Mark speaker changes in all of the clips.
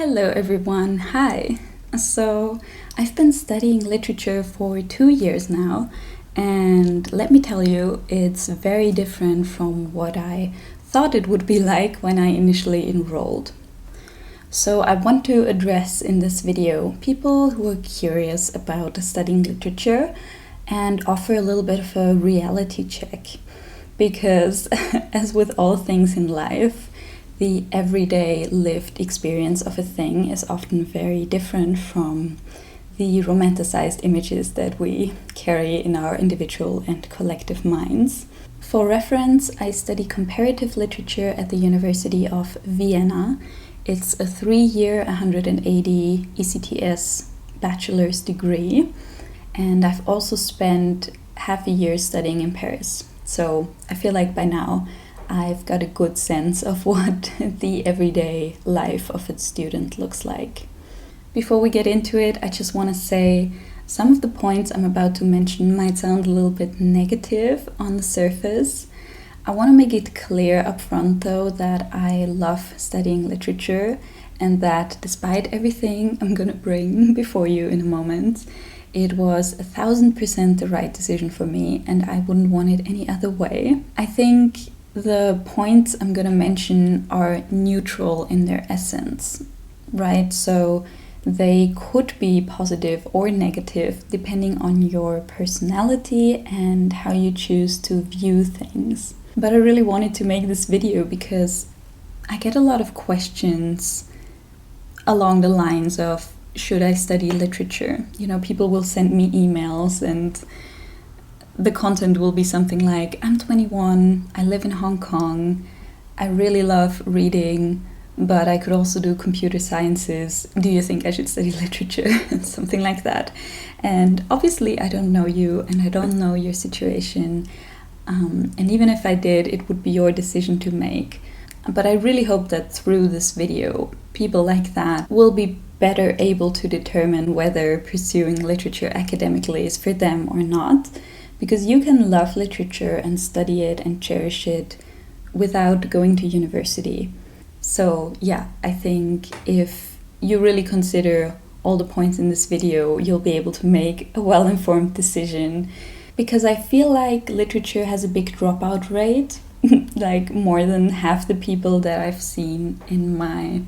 Speaker 1: Hello everyone, hi. So, I've been studying literature for 2 years now, and let me tell you, it's very different from what I thought it would be like when I initially enrolled. So, I want to address in this video people who are curious about studying literature and offer a little bit of a reality check. Because, as with all things in life, the everyday lived experience of a thing is often very different from the romanticized images that we carry in our individual and collective minds. For reference, I study comparative literature at the University of Vienna. It's a 3-year, 180 ECTS bachelor's degree, and I've also spent half a year studying in Paris. So I feel like by now I've got a good sense of what the everyday life of a student looks like. Before we get into it, I just want to say some of the points I'm about to mention might sound a little bit negative on the surface. I want to make it clear up front though that I love studying literature and that despite everything I'm gonna bring before you in a moment, it was 1000% the right decision for me and I wouldn't want it any other way. I think the points I'm gonna mention are neutral in their essence, right? So they could be positive or negative depending on your personality and how you choose to view things. But I really wanted to make this video because I get a lot of questions along the lines of, should I study literature? You know, people will send me emails and the content will be something like, I'm 21, I live in Hong Kong, I really love reading, but I could also do computer sciences. Do you think I should study literature? Something like that. And obviously I don't know you and I don't know your situation. And even if I did, it would be your decision to make. But I really hope that through this video, people like that will be better able to determine whether pursuing literature academically is for them or not. Because you can love literature and study it and cherish it without going to university. So yeah, I think if you really consider all the points in this video, you'll be able to make a well-informed decision. Because I feel like literature has a big dropout rate, like more than half the people that I've seen in my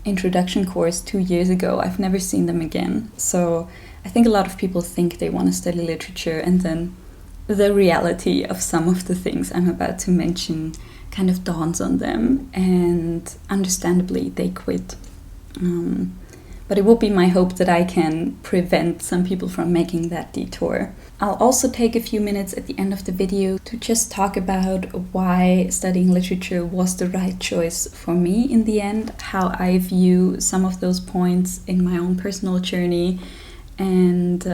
Speaker 1: introduction course 2 years ago, I've never seen them again. So I think a lot of people think they want to study literature and then the reality of some of the things I'm about to mention kind of dawns on them and understandably they quit. But it would be my hope that I can prevent some people from making that detour. I'll also take a few minutes at the end of the video to just talk about why studying literature was the right choice for me in the end, how I view some of those points in my own personal journey, and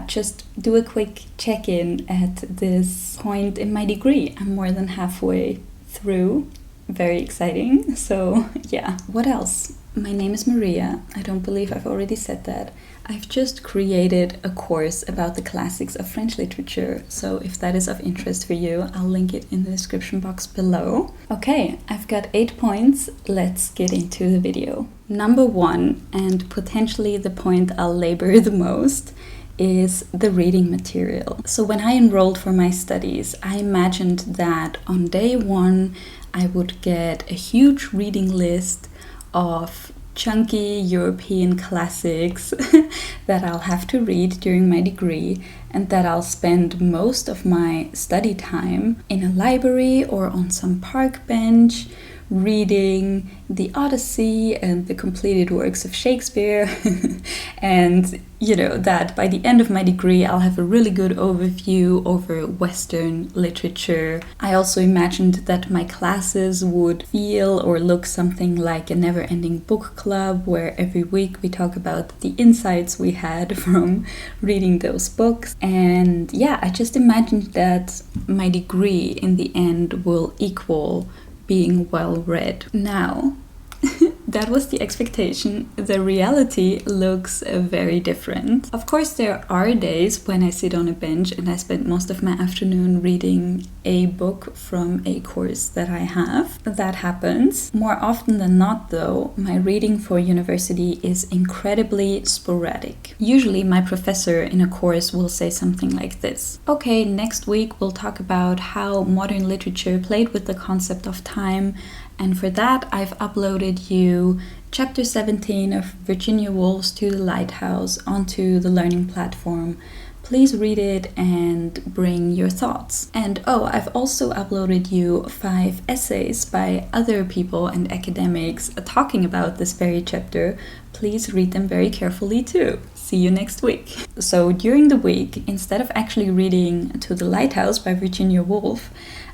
Speaker 1: just do a quick check-in at this point in my degree. I'm more than halfway through. Very exciting. So yeah, what else? My name is Maria. I don't believe I've already said that. I've just created a course about the classics of French literature, so if that is of interest for you, I'll link it in the description box below. Okay, I've got 8 points. Let's get into the video. Number 1, and potentially the point I'll labor the most, is the reading material. So when I enrolled for my studies, I imagined that on day 1 I would get a huge reading list of chunky European classics that I'll have to read during my degree and that I'll spend most of my study time in a library or on some park bench reading the Odyssey and the completed works of Shakespeare and that by the end of my degree I'll have a really good overview over Western literature. I also imagined that my classes would feel or look something like a never-ending book club where every week we talk about the insights we had from reading those books. And yeah, I just imagined that my degree in the end will equal being well read. Now, that was the expectation. The reality looks very different. Of course, there are days when I sit on a bench and I spend most of my afternoon reading a book from a course that I have. That happens. More often than not, though, my reading for university is incredibly sporadic. Usually, my professor in a course will say something like this: okay, next week we'll talk about how modern literature played with the concept of time, and for that I've uploaded you chapter 17 of Virginia Woolf's To the Lighthouse onto the learning platform. Please read it and bring your thoughts. And oh, I've also uploaded you 5 essays by other people and academics talking about this very chapter. Please read them very carefully too. See you next week. So during the week, instead of actually reading To the Lighthouse by Virginia Woolf,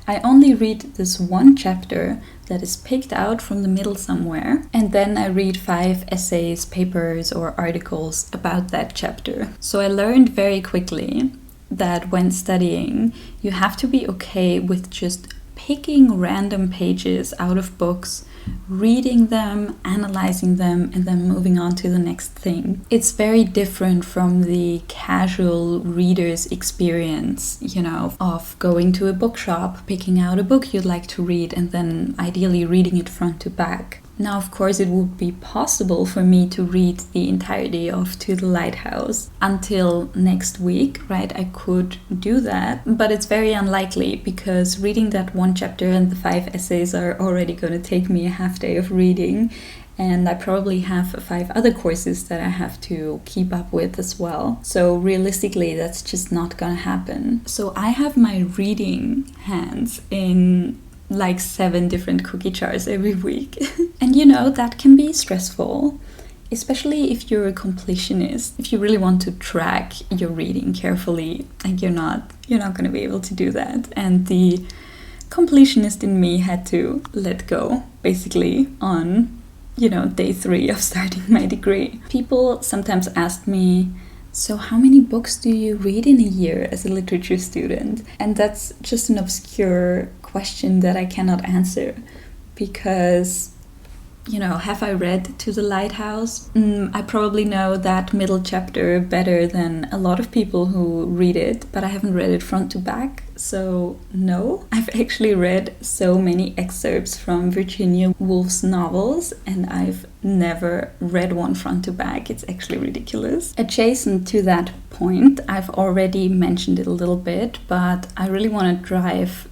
Speaker 1: I only read this one chapter that is picked out from the middle somewhere, and then I read 5 essays, papers, or articles about that chapter. So I learned very quickly that when studying, you have to be okay with just picking random pages out of books, reading them, analyzing them, and then moving on to the next thing. It's very different from the casual reader's experience, of going to a bookshop, picking out a book you'd like to read, and then ideally reading it front to back. Now, of course, it would be possible for me to read the entirety of To the Lighthouse until next week, right? I could do that, but it's very unlikely because reading that one chapter and the 5 essays are already going to take me a half day of reading, and I probably have 5 other courses that I have to keep up with as well. So realistically, that's just not going to happen. So I have my reading hands in like 7 different cookie jars every week. And that can be stressful, especially if you're a completionist. If you really want to track your reading carefully, like you're not going to be able to do that. And the completionist in me had to let go, basically, on, day 3 of starting my degree. People sometimes ask me, so how many books do you read in a year as a literature student? And that's just an obscure question that I cannot answer because, have I read To the Lighthouse? I probably know that middle chapter better than a lot of people who read it, but I haven't read it front to back, so no. I've actually read so many excerpts from Virginia Woolf's novels, and I've never read one front to back. It's actually ridiculous. Adjacent to that point, I've already mentioned it a little bit, but I really want to drive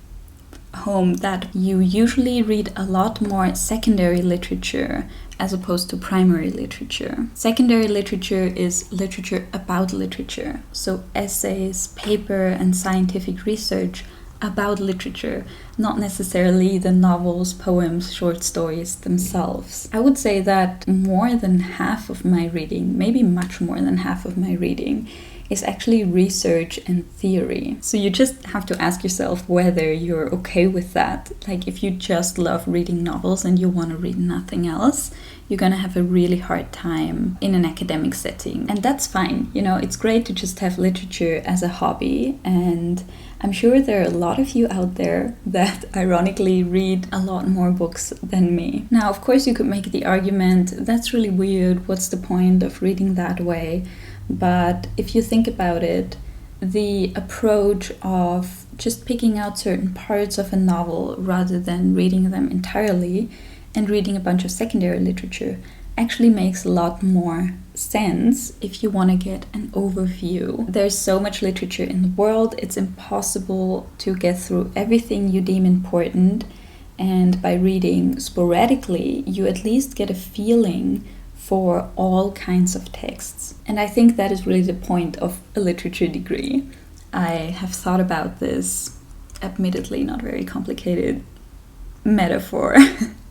Speaker 1: home that you usually read a lot more secondary literature as opposed to primary literature. Secondary literature is literature about literature, so essays, paper, and scientific research about literature, not necessarily the novels, poems, short stories themselves. I would say that more than half of my reading, maybe much more than half of my reading, is actually research and theory. So you just have to ask yourself whether you're okay with that. Like if you just love reading novels and you want to read nothing else, you're gonna have a really hard time in an academic setting. And that's fine. It's great to just have literature as a hobby, and I'm sure there are a lot of you out there that ironically read a lot more books than me. Now, of course, you could make the argument, that's really weird, what's the point of reading that way? But if you think about it, the approach of just picking out certain parts of a novel rather than reading them entirely and reading a bunch of secondary literature actually makes a lot more sense if you want to get an overview. There's so much literature in the world, it's impossible to get through everything you deem important, and by reading sporadically, you at least get a feeling for all kinds of texts. And I think that is really the point of a literature degree. I have thought about this, admittedly not very complicated, metaphor.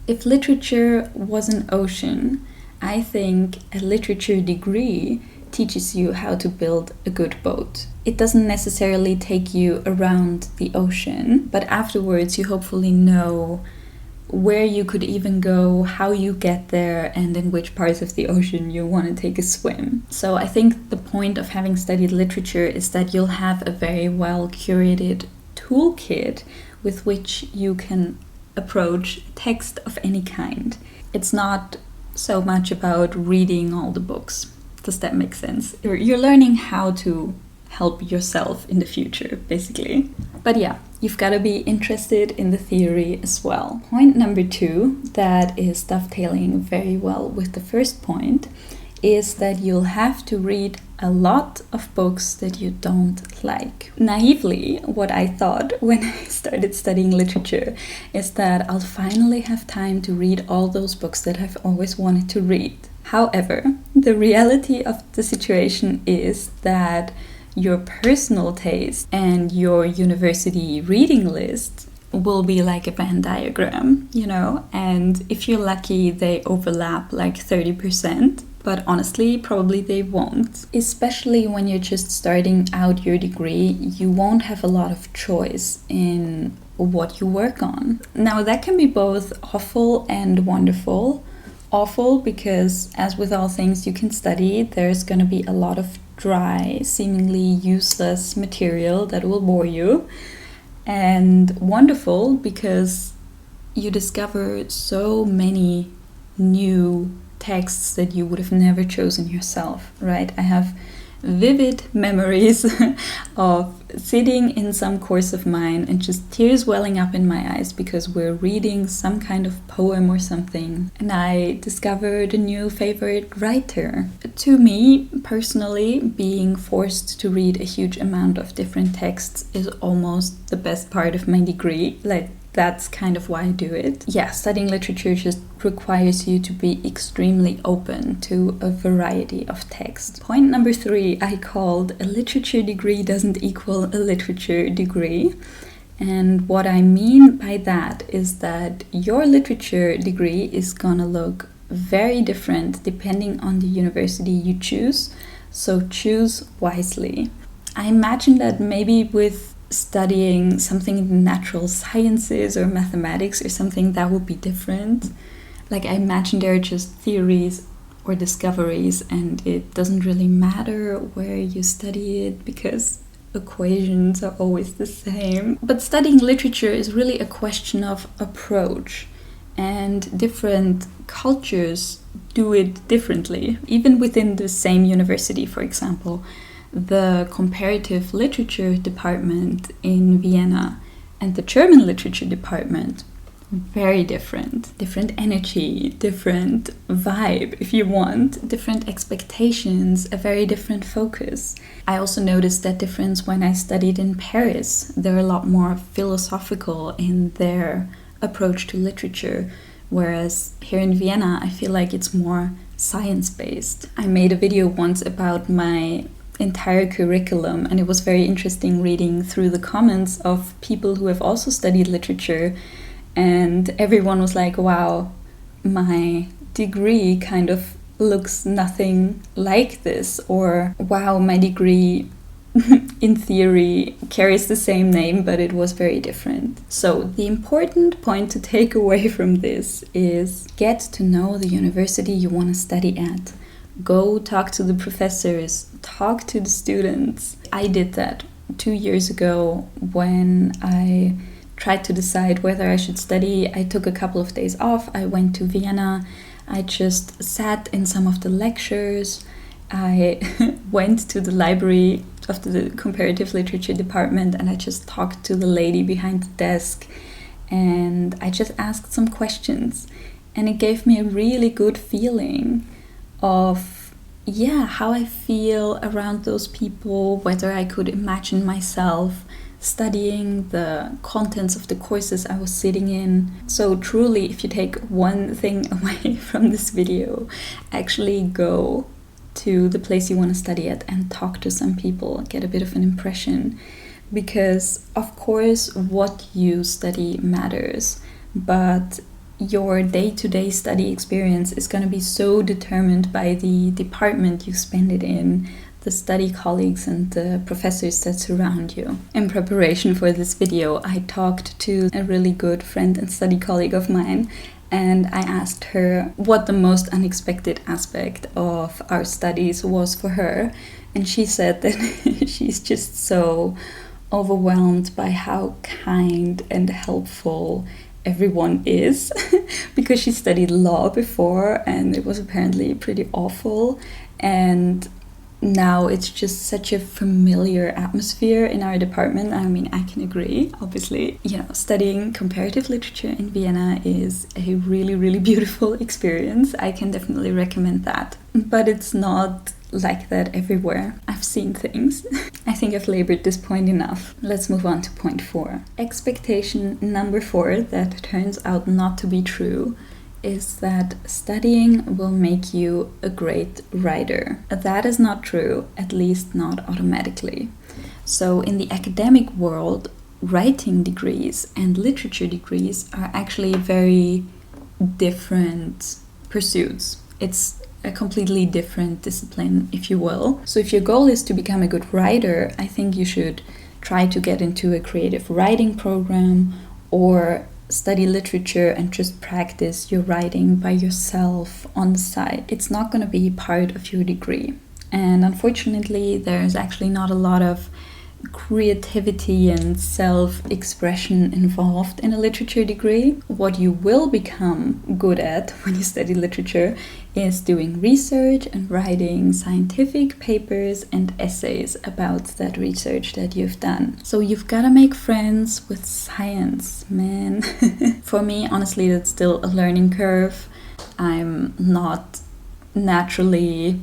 Speaker 1: If literature was an ocean, I think a literature degree teaches you how to build a good boat. It doesn't necessarily take you around the ocean, but afterwards you hopefully know where you could even go, how you get there, and in which parts of the ocean you want to take a swim. So I think the point of having studied literature is that you'll have a very well curated toolkit with which you can approach text of any kind. It's not so much about reading all the books. Does that make sense? You're learning how to help yourself in the future, basically. But yeah, you've got to be interested in the theory as well. Point number 2, that is dovetailing very well with the first point, is that you'll have to read a lot of books that you don't like. Naively, what I thought when I started studying literature is that I'll finally have time to read all those books that I've always wanted to read. However, the reality of the situation is that your personal taste and your university reading list will be like a Venn diagram, and if you're lucky, they overlap like 30%. But honestly, probably they won't. Especially when you're just starting out your degree, you won't have a lot of choice in what you work on. Now, that can be both awful and wonderful. Awful because, as with all things you can study, there's going to be a lot of dry, seemingly useless material that will bore you. And wonderful because you discover so many new texts that you would have never chosen yourself, right? I have vivid memories of sitting in some course of mine and just tears welling up in my eyes because we're reading some kind of poem or something, and I discovered a new favorite writer. To me, personally, being forced to read a huge amount of different texts is almost the best part of my degree. That's kind of why I do it. Yeah, studying literature just requires you to be extremely open to a variety of texts. Point number 3, I called a literature degree doesn't equal a literature degree. And what I mean by that is that your literature degree is gonna look very different depending on the university you choose, so choose wisely. I imagine that maybe with studying something in the natural sciences or mathematics or something, that would be different. Like, I imagine they're just theories or discoveries and it doesn't really matter where you study it because equations are always the same. But studying literature is really a question of approach, and different cultures do it differently. Even within the same university, for example, the comparative literature department in Vienna and the German literature department, very different. Different energy, different vibe, if you want, different expectations, a very different focus. I also noticed that difference when I studied in Paris. They're a lot more philosophical in their approach to literature, whereas here in Vienna, I feel like it's more science-based. I made a video once about my entire curriculum, and it was very interesting reading through the comments of people who have also studied literature, and everyone was like, wow, my degree kind of looks nothing like this, or wow, my degree in theory carries the same name, but it was very different. So the important point to take away from this is get to know the university you want to study at. Go talk to the professors, talk to the students. I did that 2 years ago when I tried to decide whether I should study. I took a couple of days off. I went to Vienna. I just sat in some of the lectures. I went to the library of the comparative literature department and I just talked to the lady behind the desk and I just asked some questions, and it gave me a really good feeling of how I feel around those people, whether I could imagine myself studying the contents of the courses I was sitting in. So truly, if you take one thing away from this video, actually go to the place you want to study at and talk to some people, get a bit of an impression, because of course what you study matters, but your day-to-day study experience is going to be so determined by the department you spend it in, the study colleagues and the professors that surround you. In preparation for this video, I talked to a really good friend and study colleague of mine, and I asked her what the most unexpected aspect of our studies was for her, and she said that she's just so overwhelmed by how kind and helpful everyone is because she studied law before and it was apparently pretty awful, and now it's just such a familiar atmosphere in our department. I mean, I can agree, obviously. Studying comparative literature in Vienna is a really, really beautiful experience. I can definitely recommend that. But it's not like that everywhere. I've seen things. I think I've labored this point enough. Let's move on to point 4. Expectation number 4 that turns out not to be true is that studying will make you a great writer. That is not true, at least not automatically. So in the academic world, writing degrees and literature degrees are actually very different pursuits. It's a completely different discipline, if you will. So if your goal is to become a good writer, I think you should try to get into a creative writing program or study literature and just practice your writing by yourself on the side. It's not going to be part of your degree. And unfortunately, there's actually not a lot of creativity and self-expression involved in a literature degree. What you will become good at when you study literature is doing research and writing scientific papers and essays about that research that you've done. So you've got to make friends with science, man. For me, honestly, that's still a learning curve. I'm not naturally,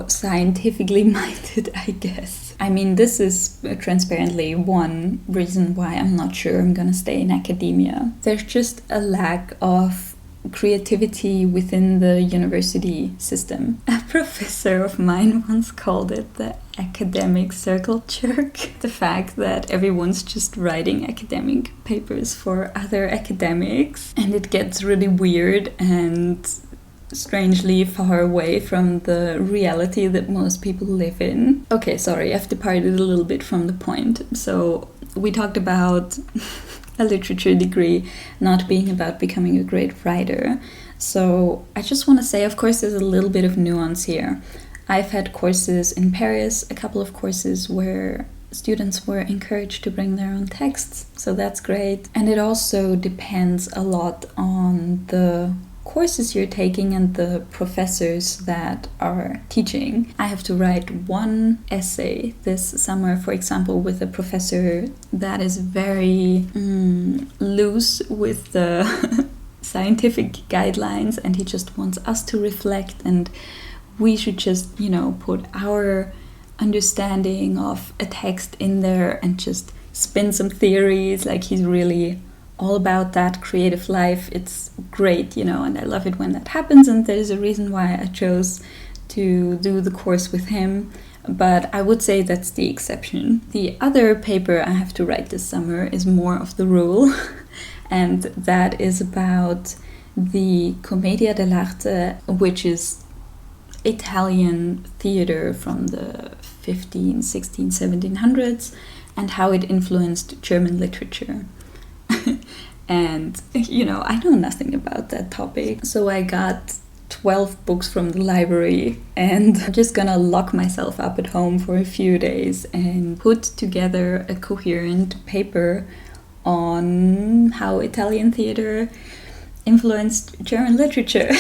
Speaker 1: scientifically minded, I guess. I mean, this is transparently one reason why I'm not sure I'm gonna stay in academia. There's just a lack of creativity within the university system. A professor of mine once called it the academic circle jerk. The fact that everyone's just writing academic papers for other academics, and it gets really weird and strangely far away from the reality that most people live in. Okay, sorry, I've departed a little bit from the point. So we talked about a literature degree not being about becoming a great writer. So I just want to say, of course, there's a little bit of nuance here. I've had courses in Paris, a couple of courses where students were encouraged to bring their own texts. So that's great. And it also depends a lot on the courses you're taking and the professors that are teaching. I have to write one essay this summer, for example, with a professor that is very loose with the scientific guidelines, and he just wants us to reflect, and we should just, put our understanding of a text in there and just spin some theories. Like, he's really all about that creative life. It's great, and I love it when that happens, and there's a reason why I chose to do the course with him, but I would say that's the exception. The other paper I have to write this summer is more of the rule, and that is about the Commedia dell'arte, which is Italian theater from the 15, 16, 1700s, and how it influenced German literature. And, I know nothing about that topic. So I got 12 books from the library, and I'm just gonna lock myself up at home for a few days and put together a coherent paper on how Italian theater influenced German literature.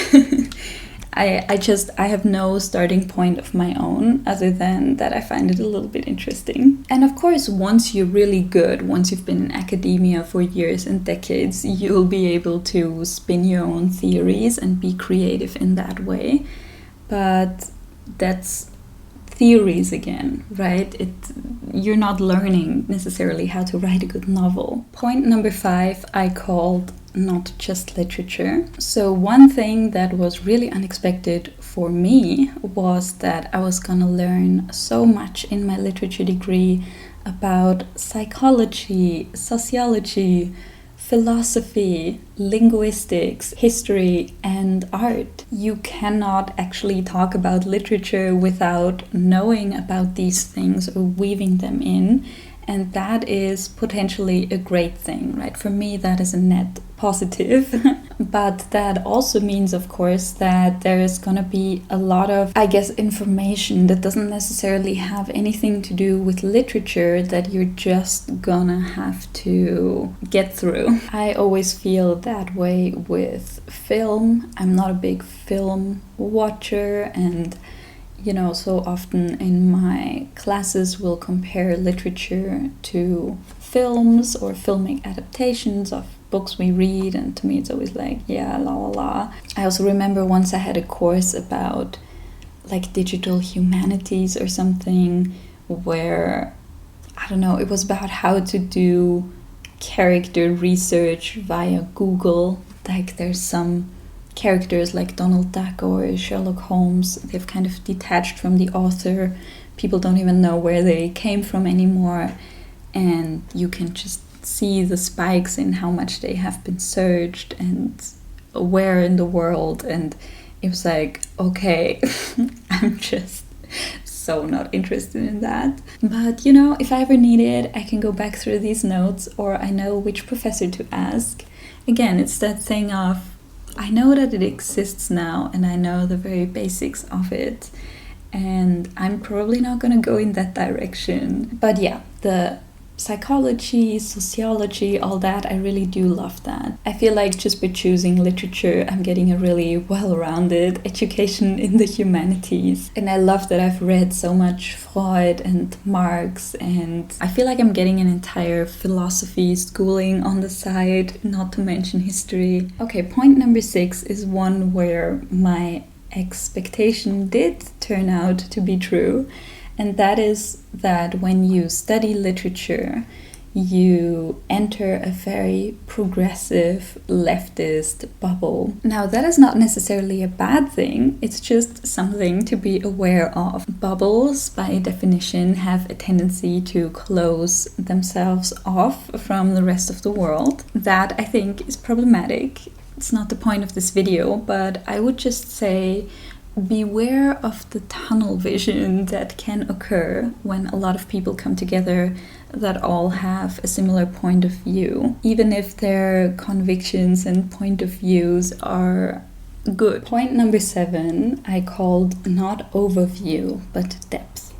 Speaker 1: I have no starting point of my own other than that I find it a little bit interesting. And of course, once you're really good, once you've been in academia for years and decades, you'll be able to spin your own theories and be creative in that way. But that's theories again, right? You're not learning necessarily how to write a good novel. Point number 5 I called not just literature. So one thing that was really unexpected for me was that I was gonna learn so much in my literature degree about psychology, sociology, philosophy, linguistics, history, and art. You cannot actually talk about literature without knowing about these things or weaving them in. And that is potentially a great thing, right? For me, that is a net positive. But that also means, of course, that there is going to be a lot of, I guess, information that doesn't necessarily have anything to do with literature that you're just gonna have to get through. I always feel that way with film. I'm not a big film watcher, and so often in my classes we'll compare literature to films or filmic adaptations of books we read, and to me it's always like, yeah, la la la. I also remember once I had a course about like digital humanities or something, where, I don't know, it was about how to do character research via Google. Like there's some characters like Donald Duck or Sherlock Holmes, they've kind of detached from the author. People don't even know where they came from anymore, and you can just see the spikes in how much they have been searched and where in the world. And it was like, okay, I'm just so not interested in that. But if I ever need it, I can go back through these notes, or I know which professor to ask. Again, it's that thing of, I know that it exists now, and I know the very basics of it, and I'm probably not going to go in that direction. But yeah, the psychology, sociology, all that, I really do love that. I feel like just by choosing literature, I'm getting a really well-rounded education in the humanities. And I love that I've read so much Freud and Marx, and I feel like I'm getting an entire philosophy schooling on the side, not to mention history. Okay, point number 6 is one where my expectation did turn out to be true. And that is that when you study literature, you enter a very progressive leftist bubble. Now, that is not necessarily a bad thing, it's just something to be aware of. Bubbles, by definition, have a tendency to close themselves off from the rest of the world. That, I think, is problematic. It's not the point of this video, but I would just say, beware of the tunnel vision that can occur when a lot of people come together that all have a similar point of view, even if their convictions and point of views are good. Point number 7 I called not overview but depth.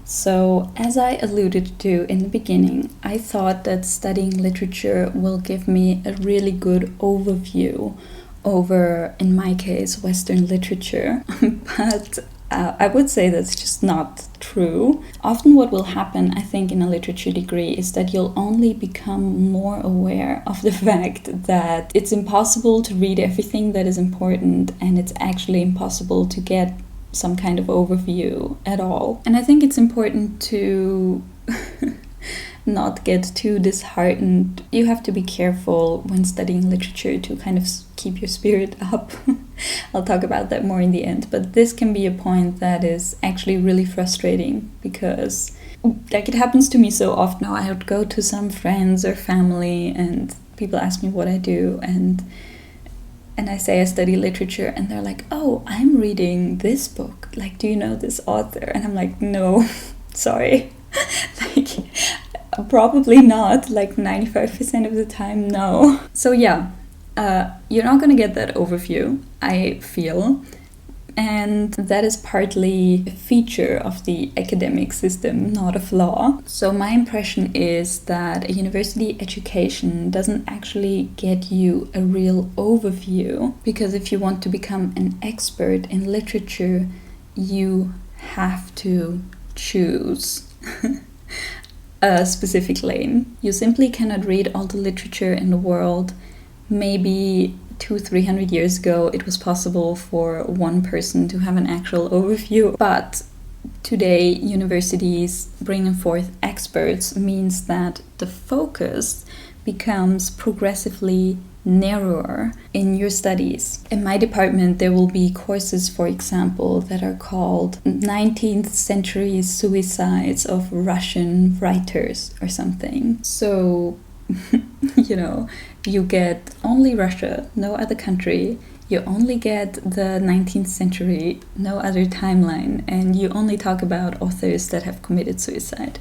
Speaker 1: So, as I alluded to in the beginning, I thought that studying literature will give me a really good overview over, in my case, Western literature. But I would say that's just not true. Often what will happen, I think, in a literature degree is that you'll only become more aware of the fact that it's impossible to read everything that is important, and it's actually impossible to get some kind of overview at all. And I think it's important to not get too disheartened. You have to be careful when studying literature to kind of keep your spirit up. I'll talk about that more in the end, but this can be a point that is actually really frustrating, because like it happens to me so often. I would go to some friends or family and people ask me what I do, and I say I study literature, and they're like, oh, I'm reading this book, like, do you know this author? And I'm like, no, sorry. Like, probably not, like 95% of the time, no. So yeah, you're not gonna get that overview, I feel, and that is partly a feature of the academic system, not a flaw. So my impression is that a university education doesn't actually get you a real overview, because if you want to become an expert in literature, you have to choose a specific lane. You simply cannot read all the literature in the world. Maybe 200-300 years ago it was possible for one person to have an actual overview, but today universities bringing forth experts means that the focus becomes progressively narrower in your studies. In my department, there will be courses, for example, that are called 19th century suicides of Russian writers or something. So, you get only Russia, no other country. You only get the 19th century, no other timeline, and you only talk about authors that have committed suicide.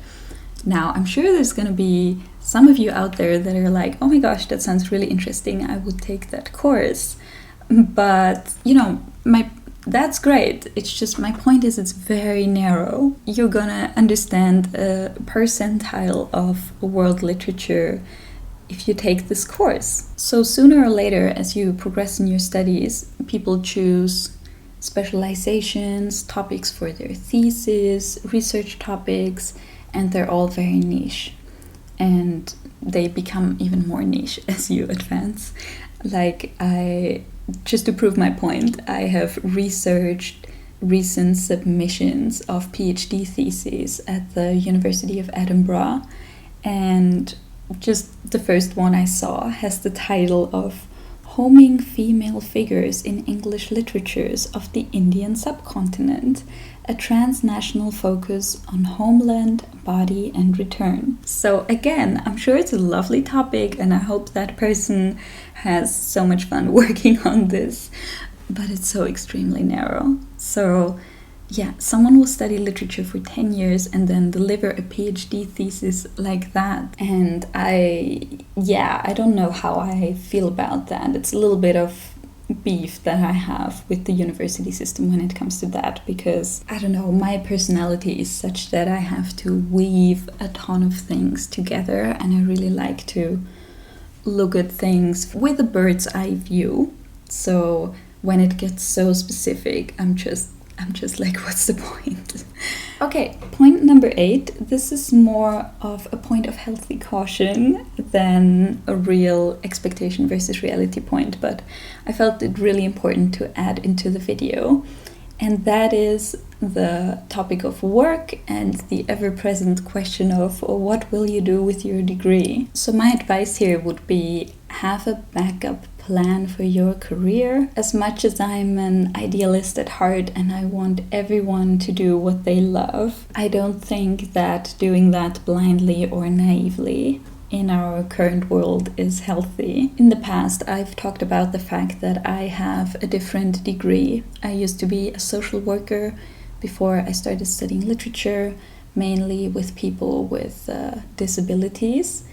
Speaker 1: Now, I'm sure there's going to be some of you out there that are like, oh my gosh, that sounds really interesting. I would take that course. But, that's great. It's just my point is it's very narrow. You're gonna understand a percentile of world literature if you take this course. So sooner or later, as you progress in your studies, people choose specializations, topics for their thesis, research topics, and they're all very niche. And they become even more niche as you advance. Just to prove my point, I have researched recent submissions of PhD theses at the University of Edinburgh, and just the first one I saw has the title of Homing Female Figures in English Literatures of the Indian Subcontinent, a transnational focus on homeland, body, and return. So again, I'm sure it's a lovely topic, and I hope that person has so much fun working on this, but it's so extremely narrow. So yeah, someone will study literature for 10 years and then deliver a PhD thesis like that. And I don't know how I feel about that. It's a little bit of beef that I have with the university system when it comes to that, because I don't know, my personality is such that I have to weave a ton of things together, and I really like to look at things with a bird's eye view. So when it gets so specific, I'm just like, what's the point? Okay, point number 8. This is more of a point of healthy caution than a real expectation versus reality point, but I felt it really important to add into the video. And that is the topic of work and the ever-present question of what will you do with your degree? So my advice here would be have a backup plan for your career. As much as I'm an idealist at heart and I want everyone to do what they love, I don't think that doing that blindly or naively in our current world is healthy. In the past, I've talked about the fact that I have a different degree. I used to be a social worker before I started studying literature, mainly with people with disabilities.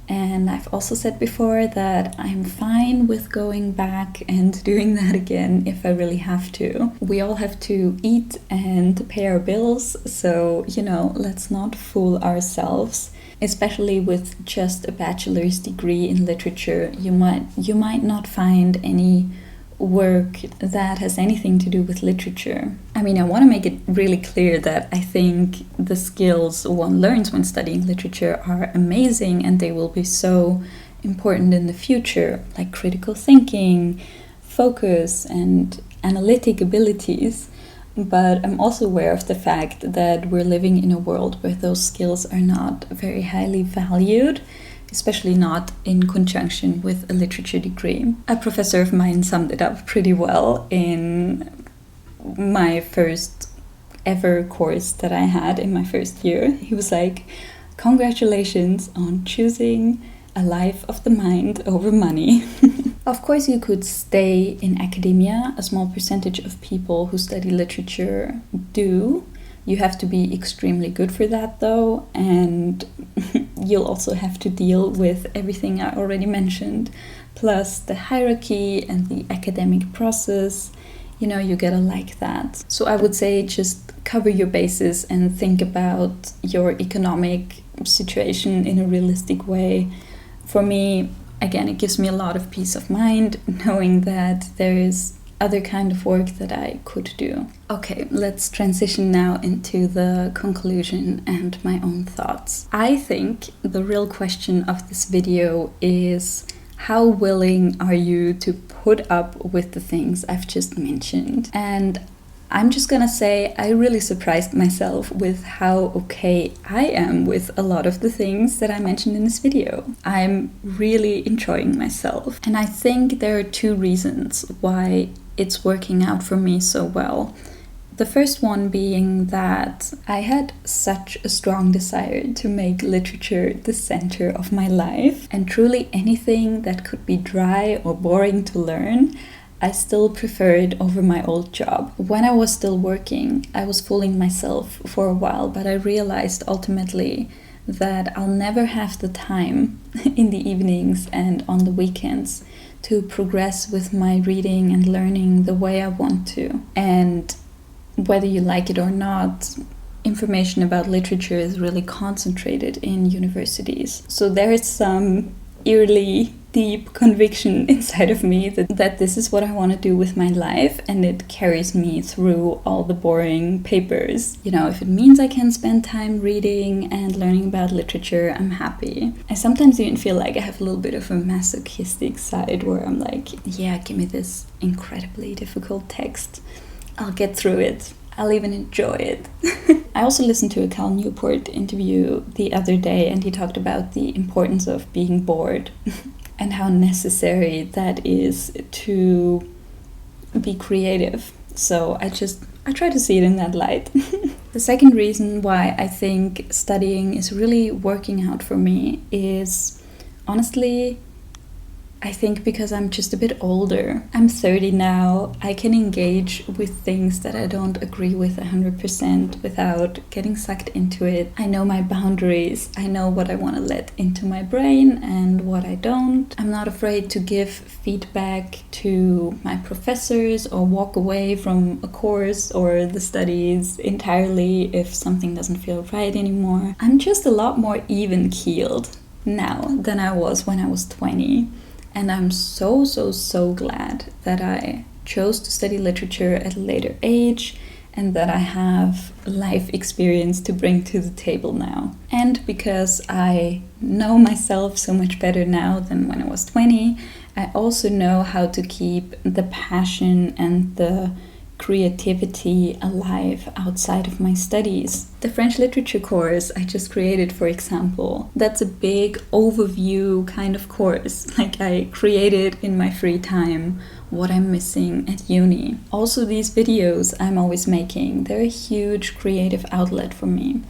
Speaker 1: And I've also said before that I'm fine with going back and doing that again if I really have to. We all have to eat and pay our bills, so, let's not fool ourselves. Especially with just a bachelor's degree in literature, you might not find any work that has anything to do with literature. I mean, I want to make it really clear that I think the skills one learns when studying literature are amazing and they will be so important in the future, like critical thinking, focus, and analytic abilities. But I'm also aware of the fact that we're living in a world where those skills are not very highly valued, especially not in conjunction with a literature degree. A professor of mine summed it up pretty well in my first ever course that I had in my first year. He was like, "Congratulations on choosing a life of the mind over money." Of course, you could stay in academia. A small percentage of people who study literature do. You have to be extremely good for that, though, and you'll also have to deal with everything I already mentioned, plus the hierarchy and the academic process. You gotta like that. So I would say just cover your bases and think about your economic situation in a realistic way. For me, again, it gives me a lot of peace of mind knowing that there is other kind of work that I could do. Okay, let's transition now into the conclusion and my own thoughts. I think the real question of this video is, how willing are you to put up with the things I've just mentioned? And I'm just gonna say I really surprised myself with how okay I am with a lot of the things that I mentioned in this video. I'm really enjoying myself. And I think there are 2 reasons why it's working out for me so well. The first one being that I had such a strong desire to make literature the center of my life, and truly anything that could be dry or boring to learn, I still preferred over my old job. When I was still working, I was fooling myself for a while, but I realized ultimately that I'll never have the time in the evenings and on the weekends to progress with my reading and learning the way I want to. And whether you like it or not, information about literature is really concentrated in universities. So there is some eerily deep conviction inside of me that this is what I want to do with my life, and it carries me through all the boring papers. You know, if it means I can spend time reading and learning about literature, I'm happy. I sometimes even feel like I have a little bit of a masochistic side where I'm like, yeah, give me this incredibly difficult text. I'll get through it. I'll even enjoy it. I also listened to a Cal Newport interview the other day, and he talked about the importance of being bored and how necessary that is to be creative. So I try to see it in that light. The second reason why I think studying is really working out for me is, honestly, I think because I'm just a bit older. I'm 30 now. I can engage with things that I don't agree with 100% without getting sucked into it. I know my boundaries. I know what I want to let into my brain and what I don't. I'm not afraid to give feedback to my professors or walk away from a course or the studies entirely if something doesn't feel right anymore. I'm just a lot more even-keeled now than I was when I was 20. And I'm so glad that I chose to study literature at a later age and that I have life experience to bring to the table now. And because I know myself so much better now than when I was 20, I also know how to keep the passion and the creativity alive outside of my studies. The French literature course I just created, for example, that's a big overview kind of course. Like, I created in my free time what I'm missing at uni. Also, these videos I'm always making, they're a huge creative outlet for me.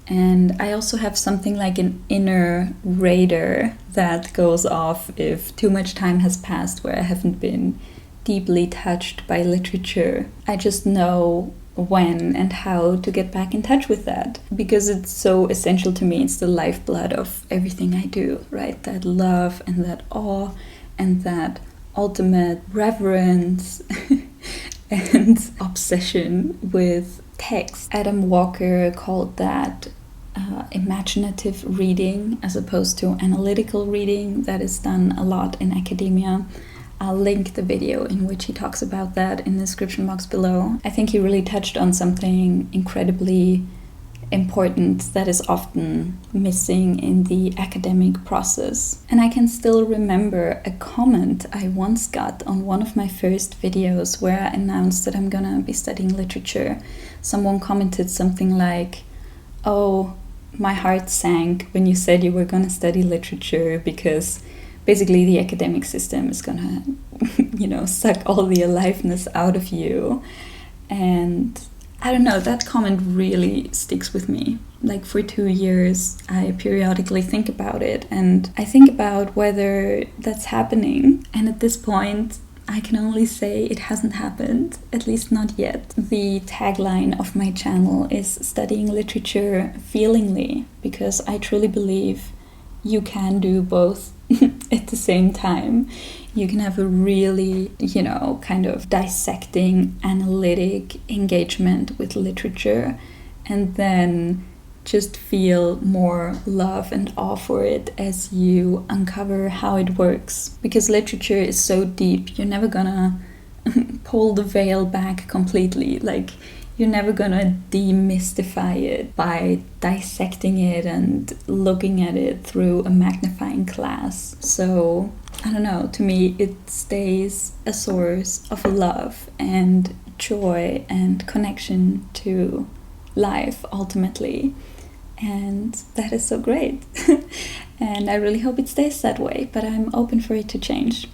Speaker 1: And I also have something like an inner radar that goes off if too much time has passed where I haven't been deeply touched by literature. I just know when and how to get back in touch with that because it's so essential to me. It's the lifeblood of everything I do, right? That love and that awe and that ultimate reverence and obsession with text. Adam Walker called that imaginative reading as opposed to analytical reading that is done a lot in academia. I'll link the video in which he talks about that in the description box below. I think he really touched on something incredibly important that is often missing in the academic process. And I can still remember a comment I once got on one of my first videos where I announced that I'm gonna be studying literature. Someone commented something like, "Oh, my heart sank when you said you were gonna study literature because basically the academic system is gonna, suck all the aliveness out of you." And I don't know, that comment really sticks with me. Like, for 2 years, I periodically think about it, and I think about whether that's happening. And at this point, I can only say it hasn't happened, at least not yet. The tagline of my channel is studying literature feelingly, because I truly believe you can do both at the same time. You can have a really, kind of dissecting, analytic engagement with literature and then just feel more love and awe for it as you uncover how it works. Because literature is so deep, you're never gonna pull the veil back completely. Like, you're never gonna demystify it by dissecting it and looking at it through a magnifying glass. So, I don't know, to me it stays a source of love and joy and connection to life ultimately. And that is so great. And I really hope it stays that way, but I'm open for it to change,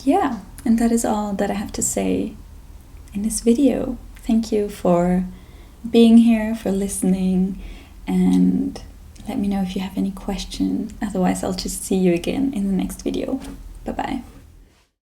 Speaker 1: Yeah, and that is all that I have to say in this video. Thank you for being here, for listening, and let me know if you have any questions. Otherwise, I'll just see you again in the next video. Bye bye.